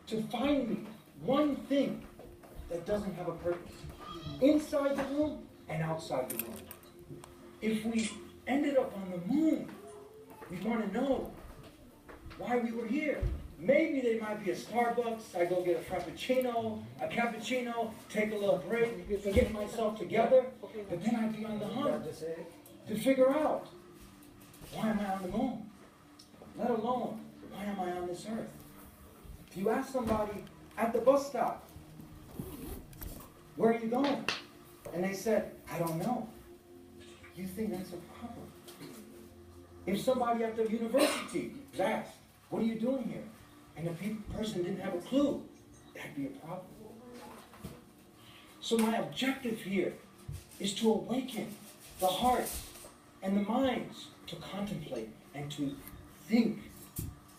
to find me one thing that doesn't have a purpose. Inside the room and outside the room. If we ended up on the moon, we want to know why we were here. Maybe there might be a Starbucks, I go get a frappuccino, a cappuccino, take a little break, get myself together, but then I'd be on the hunt to figure out, why am I on the moon? Let alone, why am I on this earth? If you ask somebody at the bus stop, where are you going? And they said, I don't know. You think that's a problem? If somebody at the university was asked, what are you doing here? And the person didn't have a clue, that'd be a problem. So my objective here is to awaken the hearts and the minds to contemplate and to think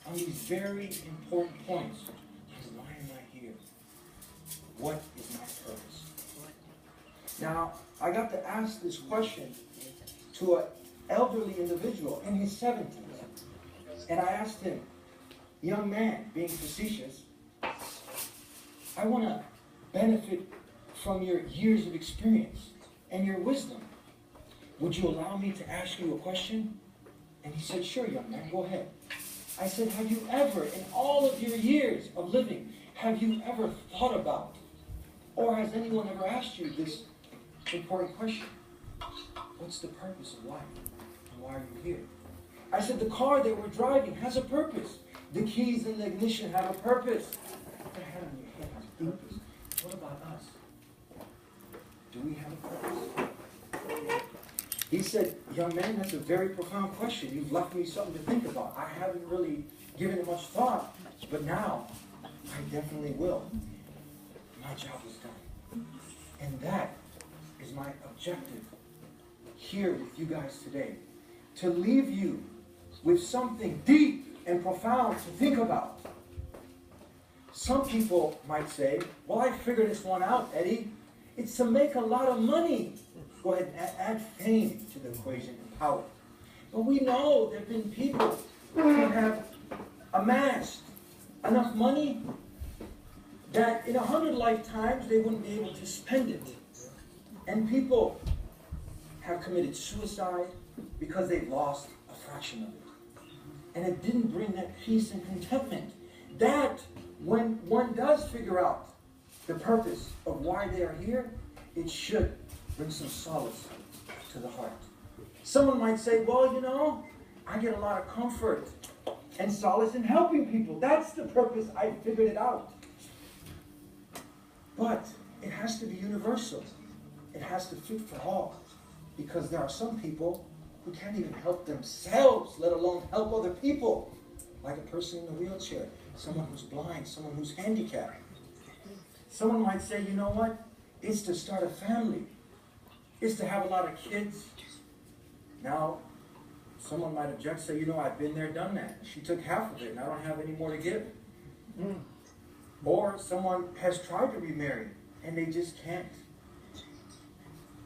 on these very important points. Why am I here? What is my purpose? Now, I got to ask this question to an elderly individual in his 70s. And I asked him, young man, being facetious, I want to benefit from your years of experience and your wisdom. Would you allow me to ask you a question? And he said, sure, young man, go ahead. I said, have you ever, in all of your years of living, have you ever thought about, or has anyone ever asked you this important question? What's the purpose of life? And why are you here? I said, the car that we're driving has a purpose. The keys in the ignition have a purpose. What the head on your head has a purpose. What about us? Do we have a purpose? He said, young man, that's a very profound question. You've left me something to think about. I haven't really given it much thought, but now I definitely will. My job is done. And that is my objective here with you guys today. To leave you with something deep and profound to think about. Some people might say, well, I figured this one out, Eddie. It's to make a lot of money. Go ahead and add fame to the equation and power. But we know there have been people who have amassed enough money that in 100 lifetimes they wouldn't be able to spend it. And people have committed suicide because they've lost a fraction of it. And it didn't bring that peace and contentment. That, when one does figure out the purpose of why they are here, it should bring some solace to the heart. Someone might say, well, you know, I get a lot of comfort and solace in helping people. That's the purpose. I figured it out. But it has to be universal. It has to fit for all. Because there are some people who can't even help themselves, let alone help other people. Like a person in a wheelchair, someone who's blind, someone who's handicapped. Someone might say, you know what? It's to start a family. It's to have a lot of kids. Now, someone might object, say, you know, I've been there, done that. She took half of it, and I don't have any more to give. Or someone has tried to remarry, and they just can't.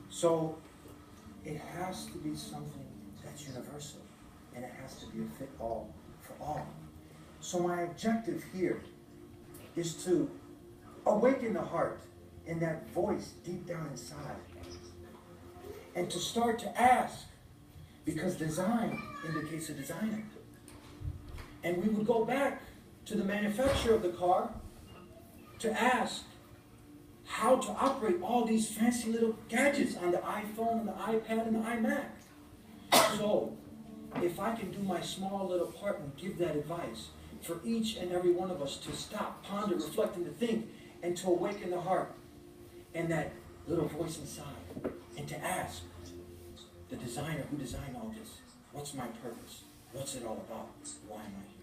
So, it has to be something that's universal, and it has to be a fit all for all. So my objective here is to awaken the heart in that voice deep down inside, and to start to ask, because design indicates a designer. And we would go back to the manufacturer of the car to ask how to operate all these fancy little gadgets on the iPhone and the iPad and the iMac. So, if I can do my small little part and give that advice for each and every one of us to stop, ponder, reflect, and to think, and to awaken the heart and that little voice inside, and to ask the designer who designed all this, what's my purpose? What's it all about? Why am I here?